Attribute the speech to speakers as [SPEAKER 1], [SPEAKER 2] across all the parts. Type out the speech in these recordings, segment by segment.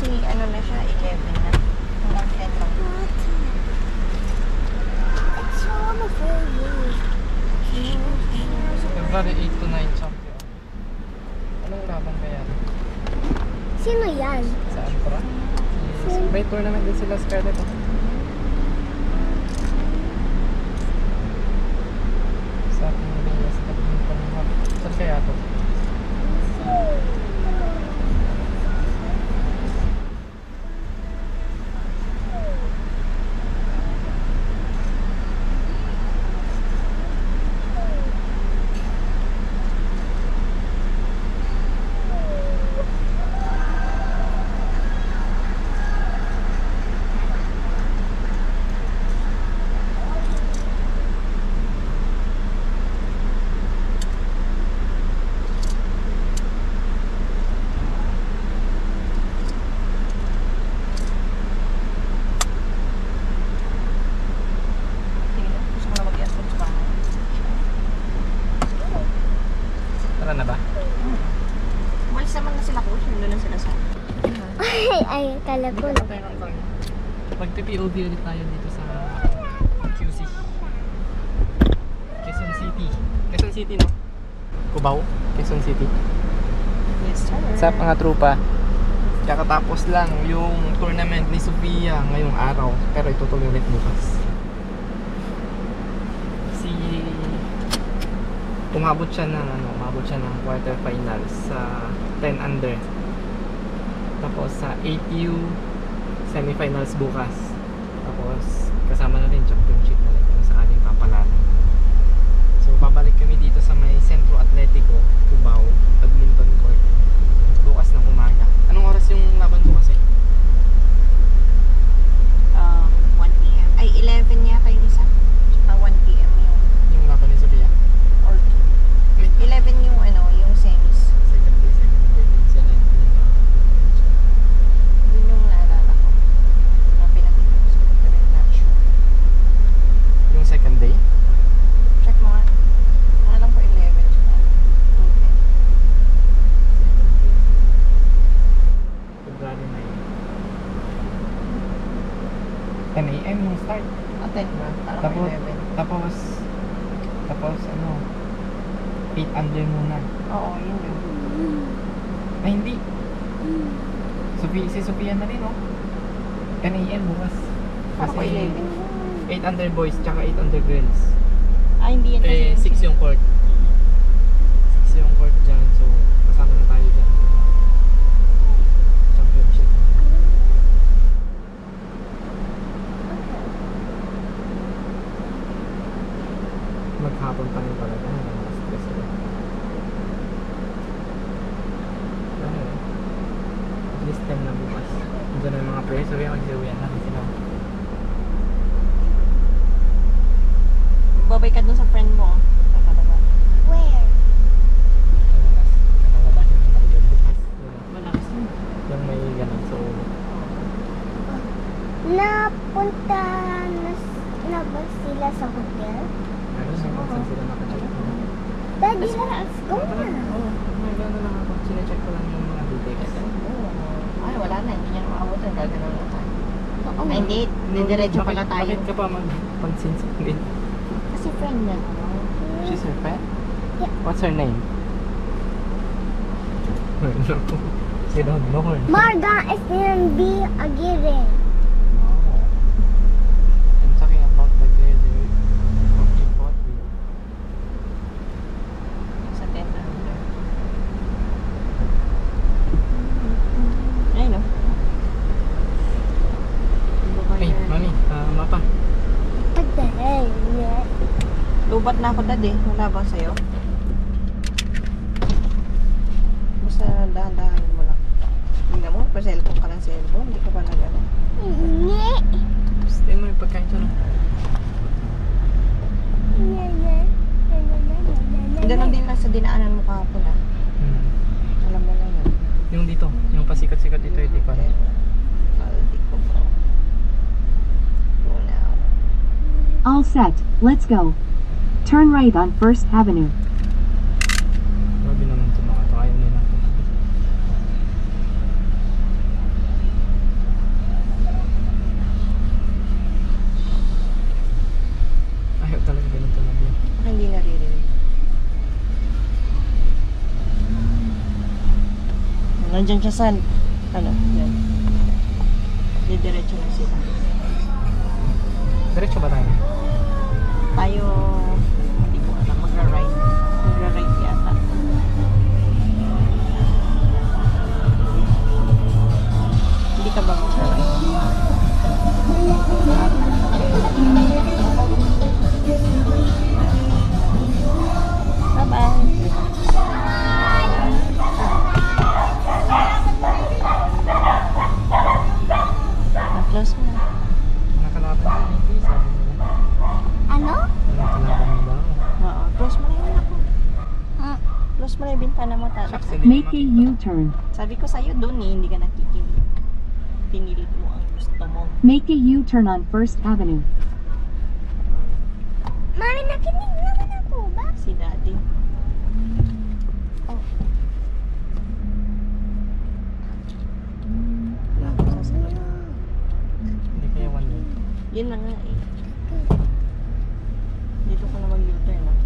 [SPEAKER 1] kasi ano na siya, 11 na. Hanggang 10 lang.
[SPEAKER 2] It's all for you.
[SPEAKER 3] February 8 to 9 champion. Anong laban kaya?
[SPEAKER 2] Sino yan?
[SPEAKER 3] Saan para? May tournament din sila Scarlett. Sa ating Reyes Badminton Hub. Saan kaya to? Tara na ba?
[SPEAKER 1] Umalis naman na sila ko. Nandun na sila sa...
[SPEAKER 2] Ay, kala ko.
[SPEAKER 3] Magpi-POV ulit tayo dito sa QC. Quezon City. Quezon City, no? Cubao, Quezon City.
[SPEAKER 1] Yes, sir.
[SPEAKER 3] Sa mga trupa. Kakatapos lang yung tournament ni Sofia ngayong araw. Pero itutuloy ulit bukas. Umabot siya ng quarterfinals sa 10 under. Tapos sa 8U semifinals bukas. Tapos kasama na rin championship na rin kung sakaling papalalo. So babalik kami dito sa may Centro Atletico, Cubao, badminton court. Bukas ng umaga. Anong oras yung laban bukas eh?
[SPEAKER 1] 1 PM. Ay, 11 yata yung isa. Tsaka 1 PM
[SPEAKER 3] Yung laban ni Sofia?
[SPEAKER 1] or 11 yung ano, yung semis.
[SPEAKER 3] Second day. Minsan na
[SPEAKER 1] Yun yung naalala ko. Na pinatitin ko sa pero not sure.
[SPEAKER 3] yung second day?
[SPEAKER 1] Check mo nga. Alam ko 11 tsaka 2
[SPEAKER 3] February 9. 10 AM yung start.
[SPEAKER 1] 10 ba? Alam ko 11.
[SPEAKER 3] Tapos ano, 8 under muna.
[SPEAKER 1] Oo, yun yun.
[SPEAKER 3] Ay hindi. Si Sofia na rin, oh. 10 AM bukas.
[SPEAKER 1] Ako 11.
[SPEAKER 3] 8 under boys tsaka 8 under girls.
[SPEAKER 1] Ay, hindi yan kasi.
[SPEAKER 3] 6 yung court. 6 yung court dyan. So, kasama na tayo dyan. Championship. Maghapon pa rin talaga. Stress ko. At least 10 na bukas. Diyan na yung mga players. So, yung mag-iuwian natin sila.
[SPEAKER 1] Babay ka dun sa friend mo. Kakalaban.
[SPEAKER 2] Where?
[SPEAKER 3] Nakalabas yung mga players bukas.
[SPEAKER 1] Malakas yun.
[SPEAKER 3] Yung may ganun. So,
[SPEAKER 2] Napunta na ba sila sa hotel?
[SPEAKER 3] meron na kung saan sila nakacheck.
[SPEAKER 2] Daddy, let's go na.
[SPEAKER 3] Oo, may gano'n lang ako. Sinecheck ko lang yung mga details.
[SPEAKER 1] Ay, wala na. Hindi niya makaabutan. Gagano'n na tayo.
[SPEAKER 2] Oo.
[SPEAKER 1] Ay, hindi. Didiretso pala tayo.
[SPEAKER 3] Bakit ka pa mag-sinsin?
[SPEAKER 1] Kasi friend na.
[SPEAKER 3] She's her friend?
[SPEAKER 2] Yeah.
[SPEAKER 3] What's her name? She don't know her.
[SPEAKER 2] Marga is gonna be a given.
[SPEAKER 3] No. I'm talking about the girl who he fought with.
[SPEAKER 1] Sa 10 under. Ay, no?
[SPEAKER 3] Hey, mami, mapa.
[SPEAKER 2] What the hell? Yeah.
[SPEAKER 1] Lubat na ako, dad eh. Wala bang sa'yo? Basta dahan-dahan mo lang. Tingnan mo, pa-cellphone ka ng cellphone. Hindi ka pa na gano'n.
[SPEAKER 2] Nge.
[SPEAKER 3] Stay mo yung pagkain ko lang.
[SPEAKER 1] Ganon din lang sa dinaanan mo kahapon ah. Alam mo na yun.
[SPEAKER 3] Yung dito, yung pasikat-sikat dito, hindi ko alam.
[SPEAKER 1] Hindi ko po. Go now.
[SPEAKER 4] All set, let's go. Turn right on First Avenue.
[SPEAKER 3] Grabe naman ito mga ito. Ayaw nila natin.
[SPEAKER 1] Nandiyan siya sa, ano, yan. Didiretso na sila.
[SPEAKER 3] Diretso ba tayo?
[SPEAKER 1] Tayo, hindi ko alam, magra-ride. Magra-ride yata. Hindi ka ba magra-ride? Bye-bye. Na-close mo na.
[SPEAKER 3] Nakalaban mo hindi, sabi nila.
[SPEAKER 2] Ano?
[SPEAKER 3] Nakalaban mo daw.
[SPEAKER 1] Oo, close mo na yun ako.
[SPEAKER 2] Ah.
[SPEAKER 1] Close mo na yung bintana mo, tata.
[SPEAKER 3] Shucks, hindi
[SPEAKER 4] Make a
[SPEAKER 3] makita.
[SPEAKER 4] U-turn.
[SPEAKER 1] Sabi ko sa'yo doon eh, hindi ka nakikinig. Pinilit mo ang gusto mo.
[SPEAKER 4] Make a U-turn on First Avenue.
[SPEAKER 2] Mami, nakinig naman ako ba?
[SPEAKER 1] Si daddy.
[SPEAKER 2] Oh.
[SPEAKER 1] Wala akong sasabihin.
[SPEAKER 3] Hindi kaya one way.
[SPEAKER 1] Yun na nga eh. Dito ko na mag-U-turn ah.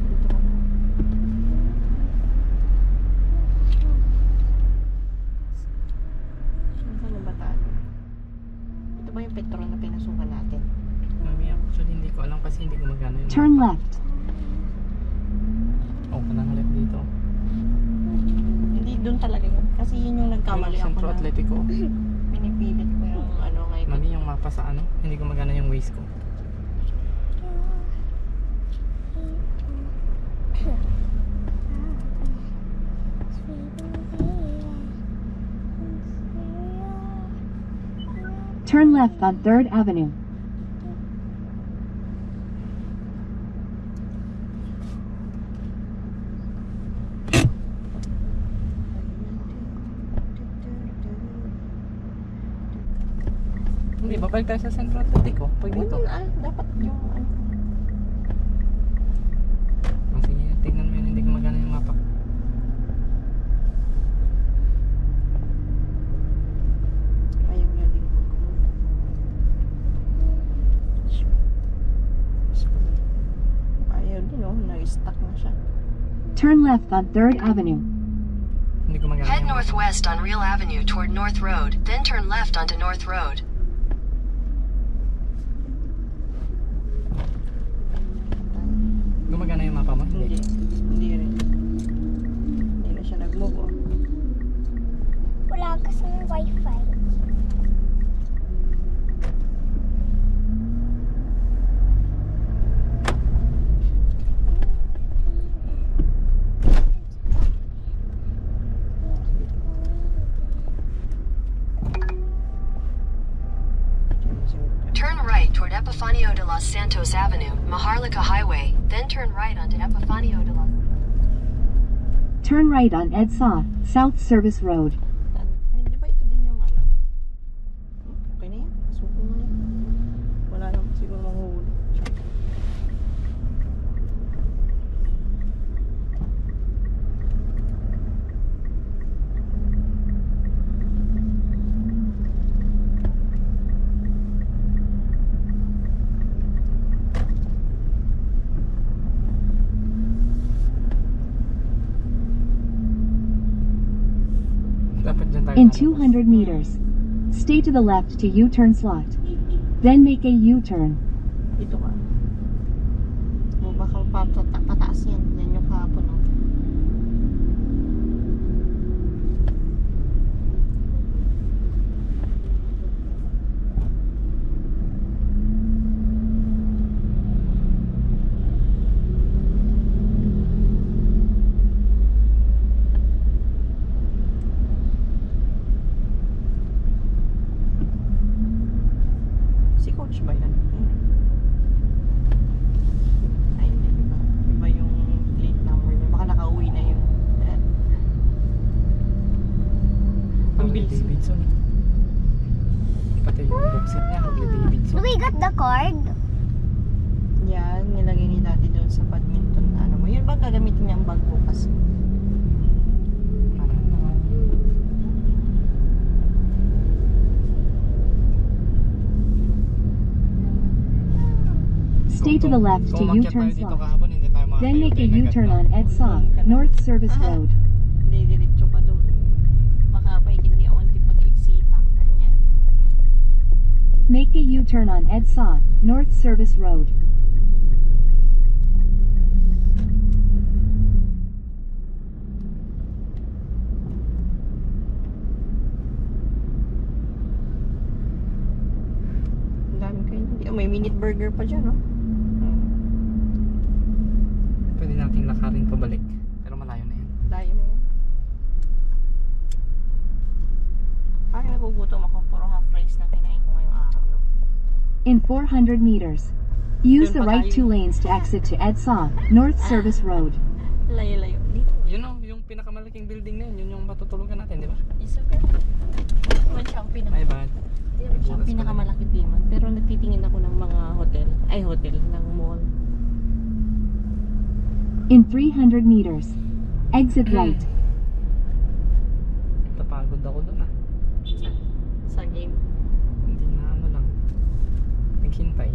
[SPEAKER 1] Dito ka na. Saan na ba tayo? Ito ba yung petrol na pinasukan natin?
[SPEAKER 3] Mami, actually hindi ko alam kasi hindi gumagana yung
[SPEAKER 4] Turn left.
[SPEAKER 3] Oh, kanang left dito.
[SPEAKER 1] Hindi doon talaga yun. Kasi yun yung nagkamali
[SPEAKER 3] Yung
[SPEAKER 1] ako
[SPEAKER 3] Centro
[SPEAKER 1] na
[SPEAKER 3] Atletico.
[SPEAKER 1] pinipilit ko yung ano ngayon.
[SPEAKER 3] Mami, yung mapa sa ano, hindi gumagana yung Waze ko.
[SPEAKER 4] Turn left on 3rd Avenue.
[SPEAKER 3] Hindi, babalik tayo sa Centro Atletico. Pag dito.
[SPEAKER 1] Dito na, dapat yung ano.
[SPEAKER 3] Oh, sige, tingnan mo yun, hindi gumagana yung mapa.
[SPEAKER 1] Ayaw niya din po. Ayaw din oh, na-stuck na siya.
[SPEAKER 4] Turn left on 3rd Avenue.
[SPEAKER 3] Hindi gumagana
[SPEAKER 5] Head
[SPEAKER 3] yung mapa.
[SPEAKER 5] northwest on Real Avenue toward North Road, then turn left onto North Road.
[SPEAKER 3] Gumagana yung mapa mo?
[SPEAKER 1] Hindi. Hindi rin. Hindi na siya nag-move oh.
[SPEAKER 2] Wala kasi ng wifi.
[SPEAKER 5] Turn right toward Epifanio de los Santos Avenue, Maharlika Highway, then turn right onto Epifanio de los...
[SPEAKER 4] Turn right on EDSA, South Service Road.
[SPEAKER 1] Ay, di ba ito din yung ano? Okay na yan. Suko mo na yan. Wala naman siguro mahuhuli.
[SPEAKER 3] Dapat dyan tayo
[SPEAKER 4] In
[SPEAKER 3] lalabas.
[SPEAKER 4] 200 meters, stay to the left to U-turn slot. Then make a U-turn.
[SPEAKER 1] Dito ka. O baka pataas yan. Yan yung kahapon oh. Si coach ba yan? Ay, hindi. Iba. Iba yung plate number niya. Baka nakauwi na yun. Ang
[SPEAKER 3] Harley
[SPEAKER 1] bilis.
[SPEAKER 3] Davidson. Pati yung boxit niya, Harley Davidson.
[SPEAKER 2] Do we got the card?
[SPEAKER 1] Yan, nilagay ni Daddy doon sa badminton na ano mo. Yun ba gagamitin niya ang bag bukas?
[SPEAKER 3] Ano naman?
[SPEAKER 4] Stay to the left to
[SPEAKER 3] Kung umakyat tayo
[SPEAKER 4] U-turn
[SPEAKER 3] dito
[SPEAKER 4] slot.
[SPEAKER 3] kahapon, hindi tayo makakayod.
[SPEAKER 4] Then make a
[SPEAKER 3] Tayo agad
[SPEAKER 4] U-turn
[SPEAKER 3] lang.
[SPEAKER 4] on EDSA, North Service Road.
[SPEAKER 1] Hindi, diretso ka doon. Baka pa hindi ako hindi pag-iksitan. Ganyan.
[SPEAKER 4] Make a U-turn on EDSA, North Service Road.
[SPEAKER 1] Ang dami kayo. May minute burger pa dyan, no?
[SPEAKER 3] Pwede nating lakarin pabalik. Pero malayo na yan.
[SPEAKER 1] Layo na yan. Parang nagugutom ako. Puro half rice na kinain ko ngayong araw. No?
[SPEAKER 4] In 400 meters, use the
[SPEAKER 1] Dun pa
[SPEAKER 4] right
[SPEAKER 1] tayo.
[SPEAKER 4] 2 lanes to exit to EDSA, North Service Road.
[SPEAKER 1] Layo-layo. Dito.
[SPEAKER 3] Yun o, yung pinakamalaking building na yun. Yun yung matutulugan natin, di ba?
[SPEAKER 1] It's okay. Naman siya ang
[SPEAKER 3] My bad.
[SPEAKER 1] Hindi naman siya ang pinakamalaki piman. Pero nagtitingin ako ng mga hotel. Ay, hotel. Ng mall.
[SPEAKER 4] In 300 meters, exit right.
[SPEAKER 3] Napagod ako dun ah.
[SPEAKER 1] Sa game.
[SPEAKER 3] Hindi na ano lang. Naghintay.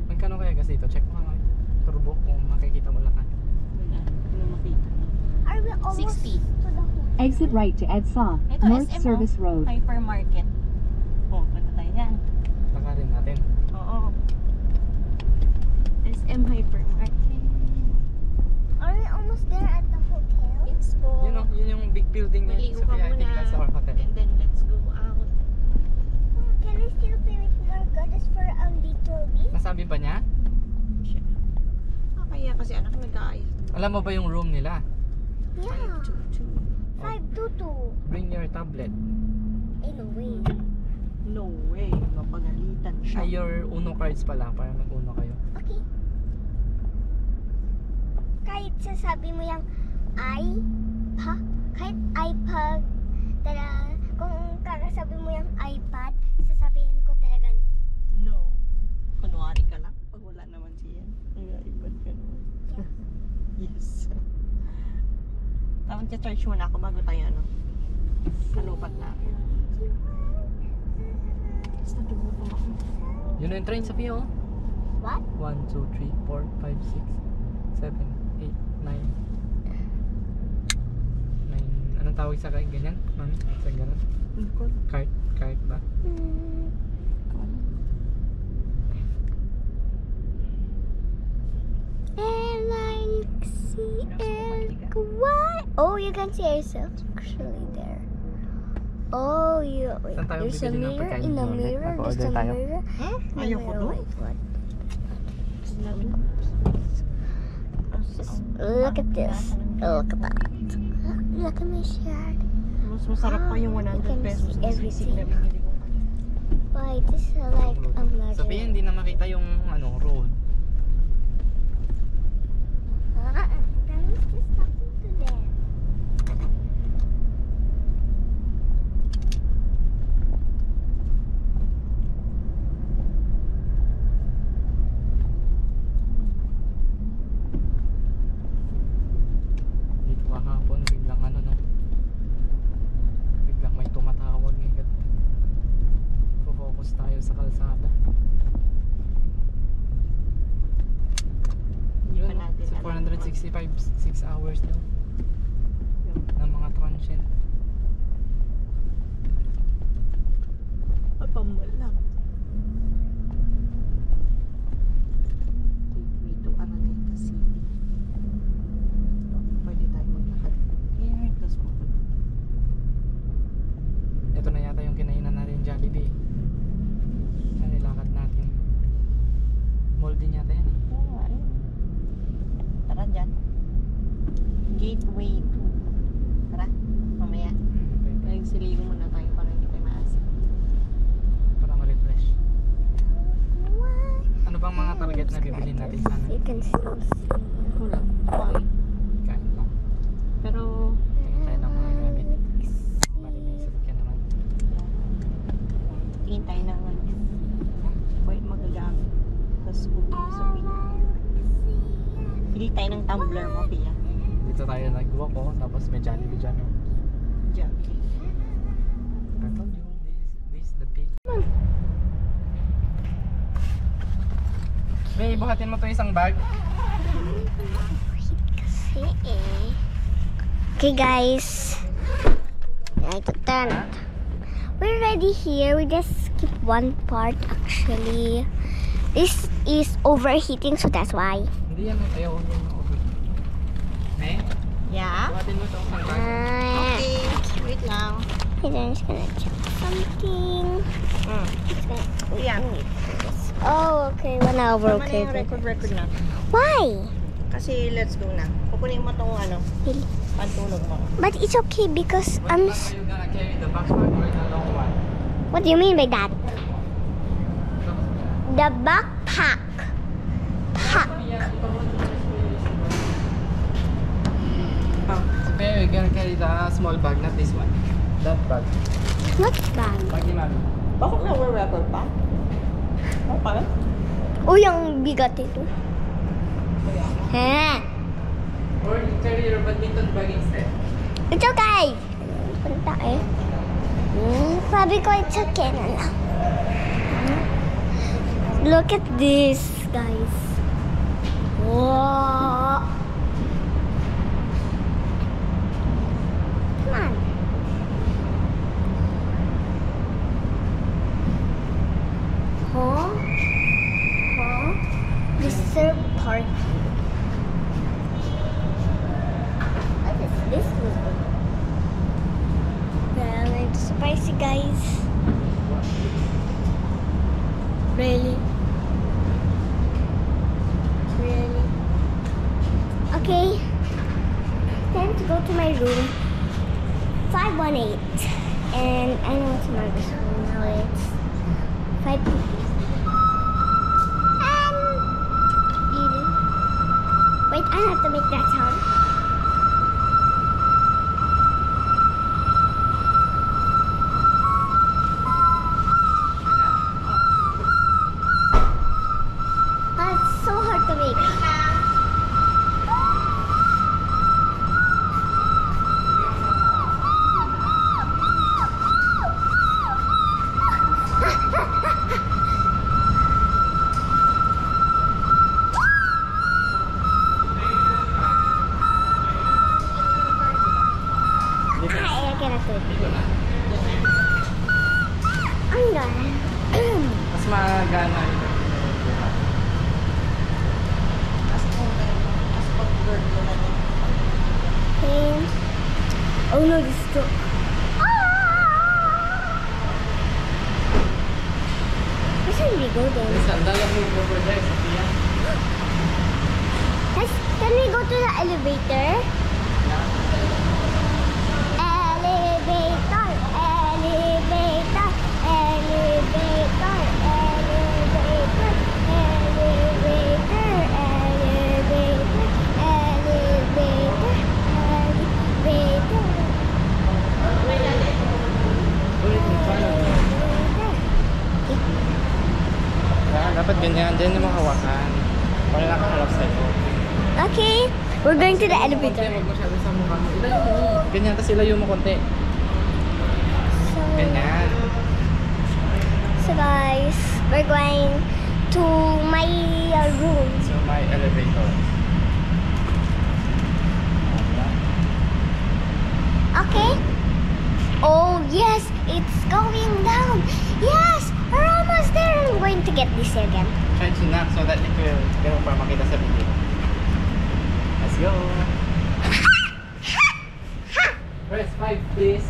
[SPEAKER 3] Magkano kaya gas dito? Check mo nga. Turbo kung makikita mo lang ka.
[SPEAKER 1] Wala. Hindi makita.
[SPEAKER 2] Are we almost
[SPEAKER 1] 60.
[SPEAKER 2] to the home?
[SPEAKER 4] Exit right to EDSA,
[SPEAKER 1] Ito,
[SPEAKER 4] North
[SPEAKER 1] SM,
[SPEAKER 4] Service Road.
[SPEAKER 1] Hypermarket. Oh, punta tayo yan.
[SPEAKER 3] Lakarin natin.
[SPEAKER 1] Oo. SM Hypermarket.
[SPEAKER 2] Are we almost there at the hotel?
[SPEAKER 1] Yes po.
[SPEAKER 3] Yun o, yun yung big building na
[SPEAKER 1] Maligo ka
[SPEAKER 3] Sophia, I think
[SPEAKER 1] muna.
[SPEAKER 3] that's our hotel.
[SPEAKER 1] And then let's go out.
[SPEAKER 2] Oh, can I still play with Margo just for a little bit?
[SPEAKER 3] Nasabi ba niya?
[SPEAKER 1] Siya. Kaya kasi anak nag-aayos.
[SPEAKER 3] Alam mo ba yung room nila?
[SPEAKER 2] Yeah.
[SPEAKER 1] 522.
[SPEAKER 2] 522.
[SPEAKER 3] Bring your tablet.
[SPEAKER 2] In a way.
[SPEAKER 1] No way. Mapagalitan siya.
[SPEAKER 3] Ay, your Uno cards pala para mag-Uno kayo.
[SPEAKER 2] Okay. Kahit sasabi mo yung kahit iPad, kung kakasabi mo yung iPad, sasabihin ko talaga
[SPEAKER 1] No. Kunwari ka lang. Pag wala naman siya. Nag-iipad ka naman. Yes. Tapos charge muna ako bago tayo ano. Kalupat na. Basta tumutom ako.
[SPEAKER 3] Yun na yung train, Sophia, oh.
[SPEAKER 2] What?
[SPEAKER 3] 1, 2, 3, 4, 5, 6, 7, 8, 9. 9. Anong tawag sa ganyan, mami? Sa ganun? Cart? Cart ba?
[SPEAKER 2] What? Oh, you can see yourself actually there. Oh, you wait.
[SPEAKER 3] Saan tayo
[SPEAKER 2] There's a
[SPEAKER 3] bibili ng
[SPEAKER 2] mirror
[SPEAKER 3] pagkain
[SPEAKER 2] in the
[SPEAKER 3] doon?
[SPEAKER 2] mirror. There's
[SPEAKER 3] Nag-order
[SPEAKER 2] a
[SPEAKER 3] tayo?
[SPEAKER 2] mirror.
[SPEAKER 1] Ayaw ko doon.
[SPEAKER 2] Wait, what?
[SPEAKER 1] Just
[SPEAKER 2] Look at this. Look at that. Look at my shirt.
[SPEAKER 1] Mas masarap pa yung
[SPEAKER 2] You
[SPEAKER 1] 100
[SPEAKER 2] can
[SPEAKER 1] pesos
[SPEAKER 2] see
[SPEAKER 1] na sisig na
[SPEAKER 2] everything.
[SPEAKER 1] binili ko.
[SPEAKER 2] Why? This is like a
[SPEAKER 3] Sophia,
[SPEAKER 2] magic.
[SPEAKER 3] hindi na makita yung road.
[SPEAKER 2] I was just talking to them.
[SPEAKER 3] Dito kahapon, biglang no? Biglang may tumatawag ngayon. Focus tayo sa kalsada.
[SPEAKER 1] Hindi pa
[SPEAKER 3] Yun,
[SPEAKER 1] natin
[SPEAKER 3] sa
[SPEAKER 1] alam.
[SPEAKER 3] 465, 6 hours daw ng mga transient.
[SPEAKER 1] Papamal lang. Gateway to Araneta City. Pwede tayo maglakad. Here, tapos pupunta.
[SPEAKER 3] Ito na yata yung kinainan natin Jollibee. Na nilakad natin. Mall din yata yan eh.
[SPEAKER 1] Oo nga eh. Tara dyan. Gateway to. Tara, mamaya.
[SPEAKER 3] Pwede.
[SPEAKER 1] Nagsiligo muna tayo para hindi tayo maasa.
[SPEAKER 3] Para ma-refresh.
[SPEAKER 2] What?
[SPEAKER 3] Ano bang mga target na bibilin natin sana?
[SPEAKER 2] You can still see.
[SPEAKER 1] Wala. Okay.
[SPEAKER 3] Kain lang.
[SPEAKER 1] Pero,
[SPEAKER 3] Tingin tayo ng mga gamit. Bali may sasakyan naman.
[SPEAKER 1] tingin tayo ng ano.
[SPEAKER 3] tayo nag-walk oh. Tapos may Jollibee dyan oh.
[SPEAKER 1] Jollibee.
[SPEAKER 3] I told you, this is the peak. May buhatin mo to isang bag.
[SPEAKER 2] Kasi eh. Okay guys. Ito tent. We're already here. We just skip one part actually. This is overheating, so that's why.
[SPEAKER 3] Hindi yan, ayaw yan overheat. May?
[SPEAKER 1] Yeah?
[SPEAKER 3] Buhatin mo to isang bag.
[SPEAKER 1] Okay. Wait lang.
[SPEAKER 2] Okay, then I'm just gonna check something. It's gonna,
[SPEAKER 1] Yeah.
[SPEAKER 2] Oh, okay. 1 hour.
[SPEAKER 1] Tama na
[SPEAKER 2] Okay.
[SPEAKER 1] yung record na.
[SPEAKER 2] Why?
[SPEAKER 1] Kasi let's go na. Kukunin mo tong ano,
[SPEAKER 2] Really?
[SPEAKER 1] pantulog mo.
[SPEAKER 2] But it's okay because
[SPEAKER 3] What
[SPEAKER 2] I'm.
[SPEAKER 3] bag are you gonna carry? The backpack or the long one?
[SPEAKER 2] What do you mean by that? The backpack. Pack.
[SPEAKER 3] So, Pero you're gonna carry the small bag, not this one. That bag.
[SPEAKER 2] What bag?
[SPEAKER 3] Bag ni Mami.
[SPEAKER 1] Bakit na record pa? Ano pa?
[SPEAKER 2] Uy, ang bigat ito. Ha?
[SPEAKER 3] Or you carry your badminton bag instead.
[SPEAKER 2] It's okay. Punta eh. Sabi ko it's okay na lang. Look at this, guys. Wow. Come on. Huh? Huh? This is a party. What is this one? Well, it's spicy, guys. Really? Really? Okay. Time to go to my room. 518. And I know it's my room now. It's 5 Wait, I have to make that sound. That's so hard to make. I cannot do it. I'm done.
[SPEAKER 3] Mas magana yun.
[SPEAKER 2] Okay. Oh no, this is too. Where should we go then?
[SPEAKER 3] Ang dalang move over there, Sophia.
[SPEAKER 2] Can we go to the elevator? Elevator, elevator, elevator, elevator, elevator, elevator, elevator,
[SPEAKER 3] Ulit mo pa. Dapat ganyan, dyan yung makawakan. Para nakaharap sa'yo.
[SPEAKER 2] Okay, we're going to the elevator.
[SPEAKER 3] Huwag masyado sa mukha mo. Ilayo mo. Ganyan, tapos ilayo mo konti. Ganyan.
[SPEAKER 2] So guys, we're going to my room.
[SPEAKER 3] So, my elevator.
[SPEAKER 2] Okay? Oh yes, it's going down. Yes, we're almost there. I'm going to get this again.
[SPEAKER 3] Try to knock so that it will, ganun para makita sa video. Let's go. Press 5 please.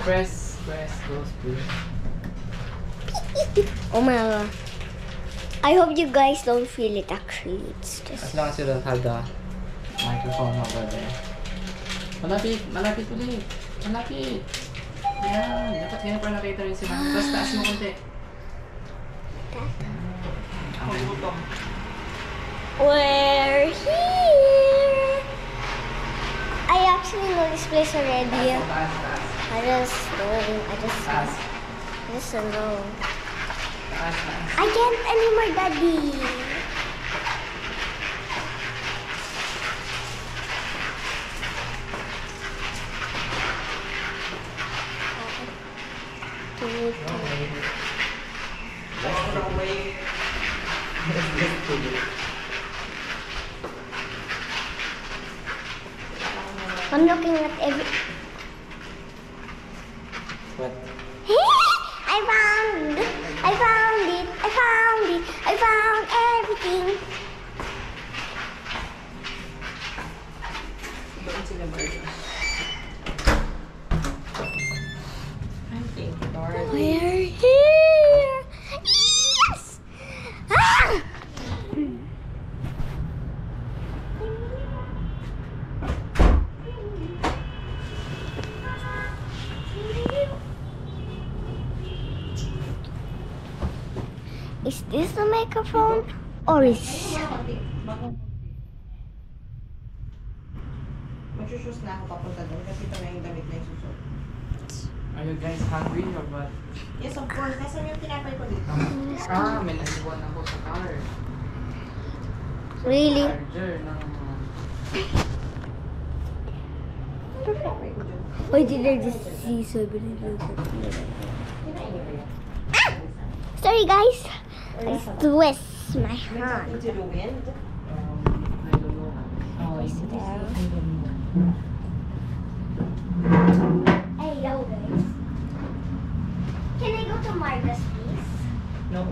[SPEAKER 3] Press, close please.
[SPEAKER 2] Oh my god. I hope you guys don't feel it actually. It's
[SPEAKER 3] As
[SPEAKER 2] just.
[SPEAKER 3] long as you don't have the microphone over there. Malapit, malapit ulit. Malapit. Yan, dapat ganyan para nakita rin sila. Tapos taas mo konti.
[SPEAKER 2] We're here. I actually know this place already.
[SPEAKER 3] Taas, taas.
[SPEAKER 2] I just don't
[SPEAKER 3] Taas.
[SPEAKER 2] know.
[SPEAKER 3] Taas, taas.
[SPEAKER 2] I can't anymore, Daddy. I'm looking at every.
[SPEAKER 3] What?
[SPEAKER 2] I found it. I found it. I found it. I found everything.
[SPEAKER 1] Doon sila burger. Ay, thank you, Lord.
[SPEAKER 2] We're here. Yes. Ah! Is this the microphone or is
[SPEAKER 1] Magsushus na ako papunta doon kasi ito na yung damit na isusot.
[SPEAKER 3] Are you guys hungry or what?
[SPEAKER 1] Yes, of course. Nasaan yung tinapay ko dito?
[SPEAKER 3] May nasibuan ako sa car.
[SPEAKER 2] really?
[SPEAKER 3] Charger ng...
[SPEAKER 1] Tinapay ko dyan.
[SPEAKER 2] Why did I just see so many
[SPEAKER 1] Kinain niyo ba yan?
[SPEAKER 2] Sorry guys, I twist my
[SPEAKER 1] May
[SPEAKER 2] hand.
[SPEAKER 1] something to the wind?
[SPEAKER 3] I don't know. Oh,
[SPEAKER 2] Is
[SPEAKER 3] is
[SPEAKER 2] there?
[SPEAKER 3] I don't know.
[SPEAKER 2] Hey yo guys, can I go to Marga's please?
[SPEAKER 1] No.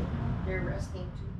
[SPEAKER 1] They're resting too.